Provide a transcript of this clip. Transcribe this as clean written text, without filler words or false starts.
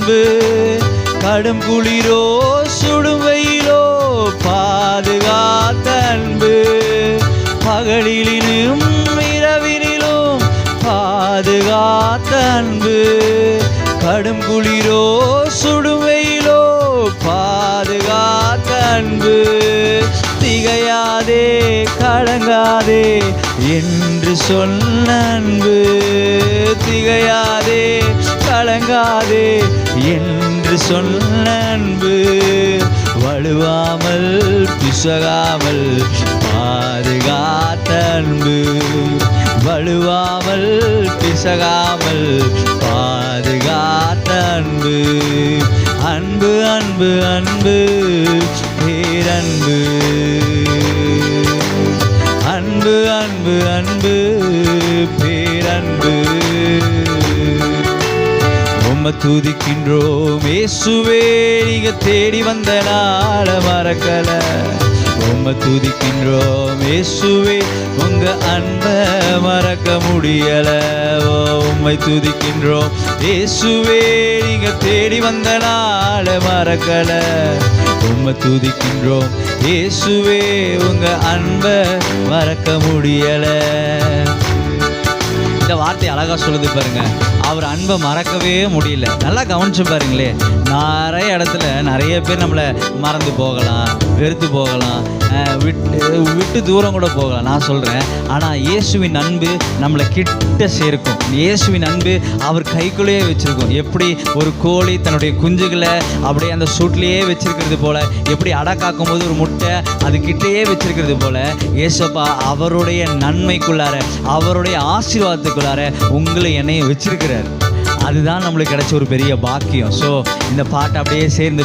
அன்பு. கடும் குளிரோ சுடும் வெயிலோ பாதுகாத்த அன்பு. பகலிலும் இரவினிலும் பாதுகாத்த அன்பு. கடும் குளிரோ சுடும் வெயிலோ பாதுகாத்த அன்பு. திகையாதே கலங்காதே என்று சொன்ன அன்பு. திகையாதே கலங்காதே என்று சொன்ன அன்பு. வலுவாமல் பிசகாமல் பாதுகாத்த அன்பு. வலுவாமல் பிசகாமல் பாதுகாத்த அன்பு. அன்பு அன்பு அன்பு பேரன்பு. அன்பு அன்பு அன்பு பேரன்பு. உம்மை துதிக்கின்றோம் இயேசுவே, நீங்க தேடி வந்த நாள மறக்கல. உம்மை துதிக்கின்றோம் இயேசுவே, உங்க அன்பை மறக்க முடியல. உம்மை துதிக்கின்றோம் இயேசுவே, நீங்க தேடி வந்த நாள மறக்கல. உம்மை துதிக்கின்றோம் இயேசுவே, உங்க அன்பை மறக்க முடியல. இந்த வார்த்தை அழகா சொல்லுது பாருங்க. அவர் அன்பை மறக்கவே முடியல. நல்லா கவனிச்சு பாருங்களே. நிறைய இடத்துல நிறைய பேர் நம்மளை மறந்து போகலாம், வெறுத்து போகலாம், விட்டு தூரம் கூட போகலாம். நான் சொல்கிறேன், ஆனால் இயேசுவின் அன்பு நம்மளை கிட்ட சேர்க்கும். இயேசுவின் அன்பு அவர் கைக்குள்ளேயே வச்சுருக்கும். எப்படி ஒரு கோழி தன்னுடைய குஞ்சுகளை அப்படியே அந்த சூட்லேயே வச்சிருக்கிறது போல், எப்படி அடை காக்கும் போது ஒரு முட்டை அது கிட்டேயே வச்சிருக்கிறது போல், இயேசப்பா அவருடைய நன்மைக்குள்ளார, அவருடைய ஆசீர்வாதத்துக்குள்ளார உங்களை என்னையும் வச்சிருக்கிறார். அதுதான் நம்மளுக்கு கிடைச்ச ஒரு பெரிய பாக்கியம். ஸோ இந்த பாட்டை அப்படியே சேர்ந்து